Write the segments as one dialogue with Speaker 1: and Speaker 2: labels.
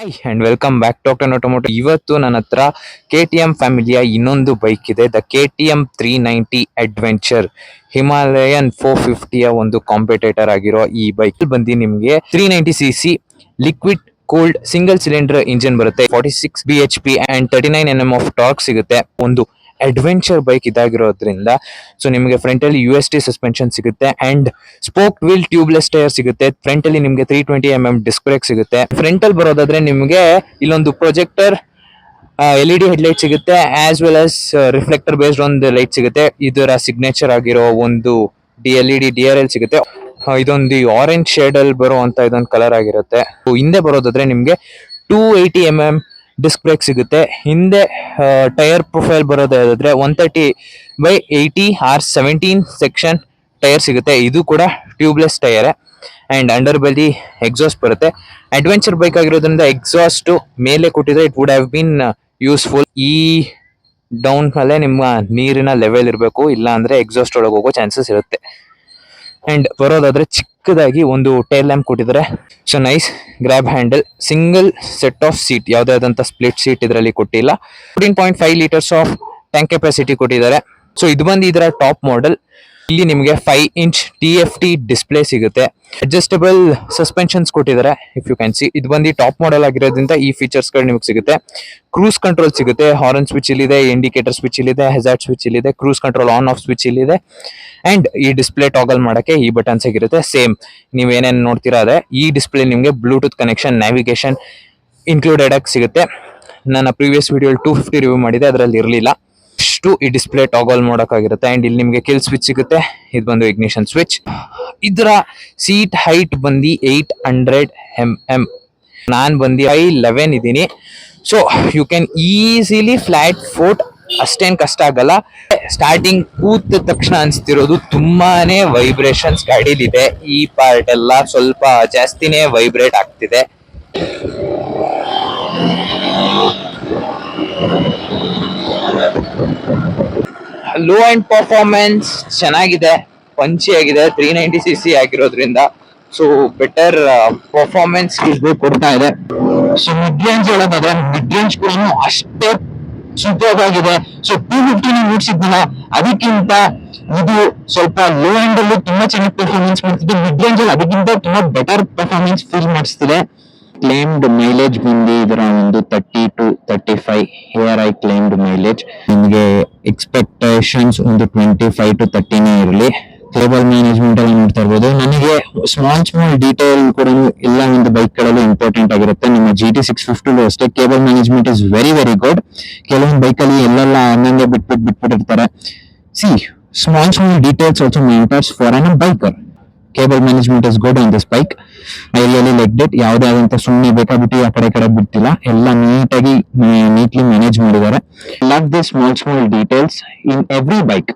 Speaker 1: Hi and welcome back to Automotive. ಇವತ್ತು ನನ್ನ ಹತ್ರ KTM ಫ್ಯಾಮಿಲಿಯ ಇನ್ನೊಂದು ಬೈಕ್ ಇದೆ, ದ KTM 390 ಅಡ್ವೆಂಚರ್. ಹಿಮಾಲಯನ್ 450ಯ ಒಂದು ಕಾಂಪಿಟೇಟರ್ ಆಗಿರೋ ಈ ಬೈಕ್ ಬಂದು ನಿಮಗೆ 390cc liquid cooled single cylinder engine ಬರುತ್ತೆ. 46 bhp and 39 Nm of torque ಸಿಗುತ್ತೆ. ಒಂದು ಅಡ್ವೆಂಚರ್ ಬೈಕ್ ಇದಾಗಿರೋದ್ರಿಂದ ಸೊ ನಿಮಗೆ ಫ್ರಂಟ್ ಅಲ್ಲಿ UST ಸಸ್ಪೆನ್ಷನ್ ಸಿಗುತ್ತೆ and spoke wheel tubeless tyre ಸಿಗುತ್ತೆ. ಫ್ರಂಟ್ ಅಲ್ಲಿ ನಿಮಗೆ 320 mm ಡಿಸ್ಕ್ ಬ್ರೇಕ್ ಸಿಗುತ್ತೆ. ಫ್ರಂಟ್ ಅಲ್ಲಿ ಬರೋದಾದ್ರೆ ನಿಮಗೆ ಇಲ್ಲೊಂದು ಪ್ರೊಜೆಕ್ಟರ್ LED ಹೆಡ್ಲೈಟ್ ಸಿಗುತ್ತೆ, as well as reflector based ಒಂದು ಲೈಟ್ ಸಿಗುತ್ತೆ. ಇದರ ಸಿಗ್ನೇಚರ್ ಆಗಿರೋ ಒಂದು LED DRL ಸಿಗುತ್ತೆ. ಇದೊಂದು ಆರೆಂಜ್ ಶೇಡ್ ಅಲ್ಲಿ ಬರುವಂತ ಇದೊಂದು ಕಲರ್ ಆಗಿರುತ್ತೆ. ಹಿಂದೆ ಬರೋದಾದ್ರೆ ನಿಮ್ಗೆ 280 mm ಡಿಸ್ಕ್ ಬ್ರೇಕ್ ಸಿಗುತ್ತೆ. ಹಿಂದೆ ಟೈರ್ ಪ್ರೊಫೈಲ್ ಬರೋದಾದ್ರೆ 130/80 R17 ಸೆಕ್ಷನ್ ಟೈರ್ ಸಿಗುತ್ತೆ. ಇದು ಕೂಡ ಟ್ಯೂಬ್ಲೆಸ್ ಟೈರ್ ಅಂಡ್ ಅಂಡರ್ ಬೆಲಿ ಎಕ್ಸಾಸ್ಟ್ ಬರುತ್ತೆ. ಅಡ್ವೆಂಚರ್ ಬೈಕ್ ಆಗಿರೋದ್ರಿಂದ ಎಕ್ಸಾಸ್ಟ್ ಮೇಲೆ ಕೊಟ್ಟಿದ್ರೆ it would have been useful. ಈ ಡೌನ್ ಮೇಲೆ ನಿಮ್ಮ ನೀರಿನ ಲೆವೆಲ್ ಇರಬೇಕು, ಇಲ್ಲ ಅಂದ್ರೆ ಎಕ್ಸಾಸ್ಟ್ ಒಳಗೆ ಹೋಗೋ ಚಾನ್ಸಸ್ ಇರುತ್ತೆ. ಅಂಡ್ ಬರೋದಾದ್ರೆ ಚಿಕ್ಕದಾಗಿ ಒಂದು ಟೈಲ್ ಲ್ಯಾಂಪ್ ಕೊಟ್ಟಿದ್ದಾರೆ. So nice grab handle, single set of seat, ಯಾವ್ದಾದಂತ ಸ್ಪ್ಲಿಟ್ ಸೀಟ್ ಇದರಲ್ಲಿ ಕೊಟ್ಟಿಲ್ಲ. 14.5 ಲೀಟರ್ಸ್ ಆಫ್ ಟ್ಯಾಂಕ್ ಕೆಪಾಸಿಟಿ ಕೊಟ್ಟಿದ್ದಾರೆ. ಸೊ ಇದು ಬಂದು ಇದರ ಟಾಪ್ ಮಾಡೆಲ್. ಇಲ್ಲಿ ನಿಮಗೆ 5-inch TFT ಡಿಸ್ಪ್ಲೇ ಸಿಗುತ್ತೆ. ಅಡ್ಜಸ್ಟಬಲ್ ಸಸ್ಪೆನ್ಷನ್ಸ್ ಕೊಟ್ಟಿದ್ದಾರೆ, ಇಫ್ ಯು ಕ್ಯಾನ್ ಸಿ. ಇದು ಬಂದು ಟಾಪ್ ಮಾಡೆಲ್ ಆಗಿರೋದ್ರಿಂದ ಈ ಫೀಚರ್ಸ್ ಗಳು ನಿಮಗೆ ಸಿಗುತ್ತೆ. ಕ್ರೂಸ್ ಕಂಟ್ರೋಲ್ ಸಿಗುತ್ತೆ, ಹಾರ್ನ್ ಸ್ವಿಚ್ ಇಲ್ಲಿದೆ, ಇಂಡಿಕೇಟರ್ ಸ್ವಿಚ್ ಇಲ್ಲಿದೆ, ಹೆಜಾರ್ಡ್ ಸ್ವಿಚ್ ಇಲ್ಲಿದೆ, cruise control on off switch ಇಲ್ಲಿದೆ ಅಂಡ್ ಈ ಡಿಸ್ಪ್ಲೇ ಟಾಗಲ್ ಮಾಡಕ್ಕೆ ಈ ಬಟನ್ಸ್ ಆಗಿರುತ್ತೆ. ಸೇಮ್ ನೀವು ಏನೇನು ನೋಡ್ತೀರಾ ಅದೇ. ಈ ಡಿಸ್ಪ್ಲೇ ನಿಮಗೆ ಬ್ಲೂಟೂತ್ ಕನೆಕ್ಷನ್, ನ್ಯಾವಿಗೇಷನ್ ಇನ್ಕ್ಲೂಡೆಡ್ ಆಗಿ ಸಿಗುತ್ತೆ. ನನ್ನ ಪ್ರೀವಿಯಸ್ ವಿಡಿಯೋ 250 ರಿವ್ಯೂ ಮಾಡಿದೆ, ಅದರಲ್ಲಿ ಇರಲಿಲ್ಲ. ಇಷ್ಟು ಈ ಡಿಸ್ಪ್ಲೇ ಟಾಗಲ್ ಮಾಡೋಕ್ಕಾಗಿರುತ್ತೆ. ಅಂಡ್ ಇಲ್ಲಿ ನಿಮಗೆ ಕಿಲ್ ಸ್ವಿಚ್ ಸಿಗುತ್ತೆ, ಇದು ಬಂದು ಇಗ್ನಿಷನ್ ಸ್ವಿಚ್. ಇದರ ಸೀಟ್ ಹೈಟ್ ಬಂದು 800 mm. ನಾನು ಬಂದು 5'11" ಇದ್ದೀನಿ. So you can easily flat foot, ಅಷ್ಟೇನ್ ಕಷ್ಟ ಆಗಲ್ಲ. ಸ್ಟಾರ್ಟಿಂಗ್ ಕೂತ ತಕ್ಷಣ ಅನ್ಸ್ತಿರೋದು ತುಂಬಾನೇ ವೈಬ್ರೇಷನ್ಸ್ ಗಾಡಿಲಿದೆ. ಈ ಪಾರ್ಟ್ ಎಲ್ಲ ಸ್ವಲ್ಪ ಜಾಸ್ತಿನೇ ವೈಬ್ರೇಟ್ ಆಗ್ತಿದೆ. ಲೋ ಅಂಡ್ ಪರ್ಫಾರ್ಮೆನ್ಸ್ ಚೆನ್ನಾಗಿದೆ, ಪಂಚಿ ಆಗಿದೆ. 390cc ಆಗಿರೋದ್ರಿಂದ ಸೊ ಬೆಟರ್ ಪರ್ಫಾರ್ಮೆನ್ಸ್ ಕೊಡ್ತಾ ಇದೆ. ಸೊ ಮಿಡ್ ರೇಂಜ್ ಹೇಳೋದಾದ್ರೆ ಮಿಡ್ ರೇಂಜ್ ಕೂಡ ಅಷ್ಟೇ ಸೂಪರ್ ಆಗಿದೆ. ಸೊ 250 ಮುಗಿಸಿದ್ನಲ್ಲ, ಅದಕ್ಕಿಂತ ಇದು ಸ್ವಲ್ಪ ಲೋ ಎಂಡ್ ಅಲ್ಲಿ ತುಂಬಾ ಚೆನ್ನಾಗಿ ಪರ್ಫಾರ್ಮೆನ್ಸ್ ಮಾಡ್ತಿದೆ. ಮಿಡ್ ರೇಂಜ್ ಅಲ್ಲಿ ಅದಕ್ಕಿಂತ ತುಂಬಾ ಬೆಟರ್ ಪರ್ಫಾರ್ಮೆನ್ಸ್ ಫೀಲ್ ಮಾಡಿಸ್ತಿದೆ. ಕ್ಲೇಮ್ಡ್ ಮೈಲೇಜ್ ಬಂದು ಇದರ ಒಂದು 30 to 35 here I claimed mileage. ನಿಮಗೆ ಎಕ್ಸ್ಪೆಕ್ಟೇಷನ್ಸ್ ಒಂದು 25 to 30 ಇರಲಿ. ಕೇಬಲ್ ಮ್ಯಾನೇಜ್ಮೆಂಟ್ ಅಲ್ಲಿ ನೋಡ್ತಾ ಇರ್ಬೋದು. ನನಗೆ ಸ್ಮಾಲ್ ಡೀಟೇಲ್ ಕೂಡ ಎಲ್ಲ ಒಂದು ಬೈಕ್ ಗಳಲ್ಲಿ ಇಂಪಾರ್ಟೆಂಟ್ ಆಗಿರುತ್ತೆ. ನಿಮ್ಮ GT 650 ಅಷ್ಟೇ cable management is very good. ಕೆಲವೊಂದು ಬೈಕ್ ಅಲ್ಲಿ ಎಲ್ಲೆಲ್ಲ ಹಂಗಂಗೆ ಬಿಟ್ಬಿಟ್ಟಿರ್ತಾರೆ. See small details also matters for an biker. Cable management is good on this bike. I really liked it. ಯಾವುದೇ ಆದಂತ ಸುಮ್ಮನೆ ಬೇಕಾಬಿಟ್ಟು ಆ ಕಡೆ ಬಿಡ್ತಿಲ್ಲ, ಎಲ್ಲ ನೀಟ್ಲಿ ಮ್ಯಾನೇಜ್ ಮಾಡಿದ್ದಾರೆ. Love this small details in every bike.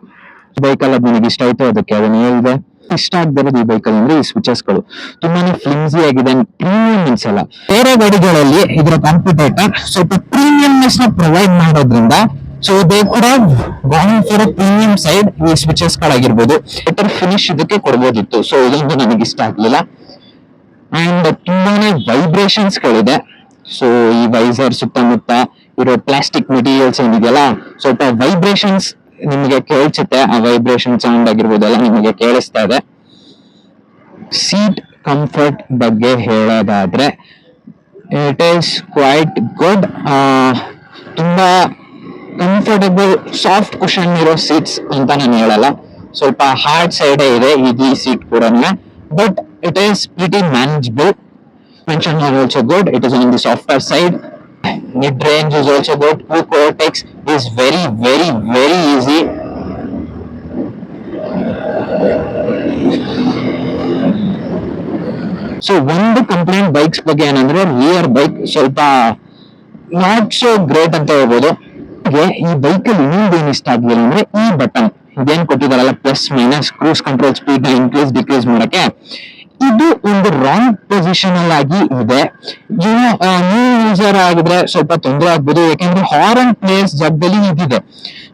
Speaker 1: Bike ಅಲ್ಲಿ ನನಗೆ ಇಷ್ಟ ಆಯ್ತು, ಅದಕ್ಕೆ ಅದನ್ನ ಹೇಳಿದೆ. ಇಷ್ಟ ಆಗದಿರೋದು ಈ ಬೈಕ್ ಅಲ್ಲಿ ಅಂದ್ರೆ ಈ ಸ್ವಿಚಸ್ ಗಳು ತುಂಬಾನೇ ಫ್ಲಿಮ್ಸಿ ಆಗಿದೆ, ಪ್ರೀಮಿಯಂ ಅನ್ಸಲ್ಲ. ಬೇರೆ ಗಾಡಿಗಳಲ್ಲಿ ಇದರ ಕಾಂಪಿಟೇಟರ್ ಸ್ವಲ್ಪ ಪ್ರೀಮಿಯಂನೆಸ್ ನ ಪ್ರೊವೈಡ್ ಮಾಡೋದ್ರಿಂದ so they could have gone for a premium side. ಈ ಸ್ವಿಚಸ್ ಗಳಾಗಿರ್ಬೋದು ಬೆಟರ್ ಫಿನಿಶ್ ಇದಕ್ಕೆ ಕೊಡ್ಬೋದಿತ್ತು. ಸೊ ಇದೊಂದು ನನಗೆ ಇಷ್ಟ ಆಗ್ಲಿಲ್ಲ. ಅಂಡ್ ತುಂಬಾನೇ ವೈಬ್ರೇಷನ್ಸ್ ಗಳಿದೆ. ಸೊ ಈ ವೈಸರ್ ಸುತ್ತಮುತ್ತ ಇರೋ ಪ್ಲಾಸ್ಟಿಕ್ ಮೆಟೀರಿಯಲ್ಸ್ ಏನಿದೆಯಲ್ಲ, ಸ್ವಲ್ಪ ವೈಬ್ರೇಷನ್ಸ್ ನಿಮಗೆ ಕೇಳಿಸುತ್ತೆ. ಆ ವೈಬ್ರೇಷನ್ ಸೌಂಡ್ ಆಗಿರ್ಬೋದೆಲ್ಲ ನಿಮಗೆ ಕೇಳಿಸ್ತಾ ಇದೆ. ಸೀಟ್ ಕಂಫರ್ಟ್ ಬಗ್ಗೆ ಹೇಳೋದಾದ್ರೆ ಇಟ್ ಈಸ್ ಕ್ವೈಟ್ ಗುಡ್. ತುಂಬಾ ಕಂಫರ್ಟಬಲ್ ಸಾಫ್ಟ್ ಕುಷನ್ ಇರೋ ಸೀಟ್ಸ್ ಅಂತ ನಾನು ಹೇಳಲ್ಲ. ಸ್ವಲ್ಪ ಹಾರ್ಡ್ ಸೈಡ್ ಇದೆ ಈ ಸೀಟ್ ಕೂಡ, but it is pretty manageable. Suspension are also good. It is on the softer side. Mid range is also good. Quick overtakes is very easy. So ಒಂದು complaint bikes ಬಗ್ಗೆ ಏನಂದ್ರೆ rear bike ಸ್ವಲ್ಪ not so great ಅಂತ ಹೇಳ್ಬೋದು. ಈ bike ಅಲ್ಲಿ ಇನ್ನೊಂದು ಏನ್ ಇಷ್ಟ ಆಗ್ಲಿಲ್ಲ ಅಂದ್ರೆ ಈ ಬಟನ್ ಇದೇನ್ ಕೊಟ್ಟಿದಾರಲ್ಲ, plus minus cruise control speed ನ ಇನ್ಕ್ರೀಸ್ ಡಿಕ್ರೀಸ್ ಮಾಡಕ್ಕೆ, ಇದು ಒಂದು ರಾಂಗ್ ಪೊಸಿಷನ್ ಅಲ್ಲಿ ಇದೆ. ನ್ಯೂ ಯೂಸರ್ ಆಗಿದ್ರೆ ಸ್ವಲ್ಪ ತೊಂದರೆ ಆಗ್ಬೋದು, ಯಾಕಂದ್ರೆ ಹಾರ್ನ್ ಪ್ಲೇಸ್ ಜಾಗದಲ್ಲಿ ಇದಿದೆ.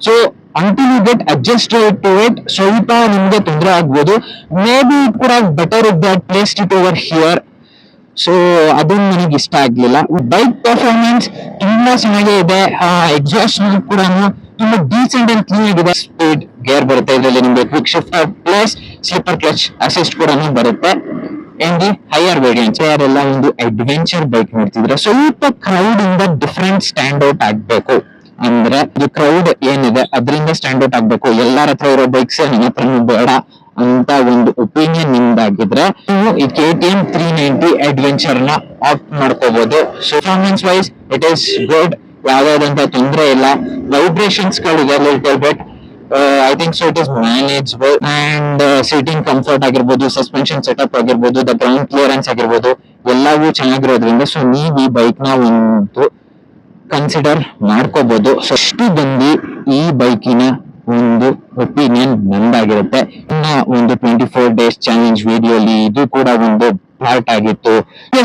Speaker 1: So until you get adjusted to it, ಸ್ವಲ್ಪ ನಿಮ್ಗೆ ತೊಂದರೆ ಆಗ್ಬೋದು. May be it could have better if that placed it over here.
Speaker 2: So ಅದೊಂದು ನನಗೆ ಇಷ್ಟ ಆಗ್ಲಿಲ್ಲ. ಬೈಕ್ ಪರ್ಫಾರ್ಮೆನ್ಸ್ ತುಂಬಾ ಚೆನ್ನಾಗೇ ಇದೆ. ಎಕ್ಸಾಸ್ಟ್ ಕೂಡ ತುಂಬಾ ಡೀಸೆಂಟ್ ಅಂಡ್ ಕ್ಲೀನ್ ಆಗಿದೆ. ಸ್ಪೀಡ್ ಗೇರ್ ಬರುತ್ತೆ ಇದರಲ್ಲಿ, ನಿಮ್ಗೆ quick shift plus slipper clutch assist ಕೂಡ ಬರುತ್ತೆ. ಅಂಡ್ ದಿ ಹೈಯರ್ ವೇರಿಯಂಟ್ಸ್ ಯಾರೆಲ್ಲ ಒಂದು ಅಡ್ವೆಂಚರ್ ಬೈಕ್ ನೋಡ್ತಿದ್ರೆ ಸ್ವಲ್ಪ ಕ್ರೌಡ್ ಇಂದ ಡಿಫ್ರೆಂಟ್ ಸ್ಟ್ಯಾಂಡ್ ಔಟ್ ಆಗ್ಬೇಕು ಅಂದ್ರೆ, ಇದು ಕ್ರೌಡ್ ಏನಿದೆ ಅದರಿಂದ ಸ್ಟ್ಯಾಂಡ್ ಔಟ್ ಆಗ್ಬೇಕು, ಎಲ್ಲಾರ ಹತ್ರ ಇರೋ ಬೈಕ್ಸ್ ನನ್ನ ಹತ್ರನೂ ಬೇಡ ಅಂತ ಒಂದು ಒಪಿನಿಯನ್ ನಿಮ್ದಾಗಿದ್ರೆ ನೀವು ಈ KTM 390 ಅಡ್ವೆಂಚರ್ ನ ಆಪ್ಟ್ ಮಾಡ್ಕೋಬಹುದು. Performance wise it is good, ಯಾವ್ದಾದಂತ ತೊಂದರೆ ಇಲ್ಲ. ವೈಬ್ರೇಷನ್ಸ್ ಗಳಿದೆ little bit, I think so it is manageable. And seating comfort ಆಗಿರ್ಬೋದು, ಸಸ್ಪೆನ್ಷನ್ ಸೆಟಪ್ ಆಗಿರ್ಬೋದು, ದ ಗ್ರೌಂಡ್ ಕ್ಲಿಯರೆನ್ಸ್ ಆಗಿರ್ಬೋದು, ಎಲ್ಲವೂ ಚೆನ್ನಾಗಿರೋದ್ರಿಂದ ಸೊ ನೀವು ಈ ಬೈಕ್ ನ ಒಂದು ಕನ್ಸಿಡರ್ ಮಾಡ್ಕೋಬಹುದು. ಸೊ ಅಷ್ಟು ಬಂದು ಈ ಬೈಕಿನ ಒಂದು ಒಪಿನಿಯನ್ ನಂದಾಗಿರುತ್ತೆ. ಇನ್ನ ಒಂದು 24 days ಚಾಲೆಂಜ್ ವಿಡಿಯೋಲಿ ಇದು ಕೂಡ ಒಂದು ಪಾರ್ಟ್ ಆಗಿತ್ತು.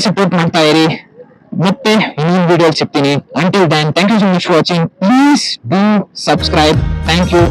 Speaker 2: ಸಪೋರ್ಟ್ ಮಾಡ್ತಾ ಇರಿ, ಮತ್ತೆ ಇನ್ನೊಂದು ವಿಡಿಯೋ ಸಿಗ್ತೀನಿ. Until then thank you so much for watching. Please do subscribe. Thank you.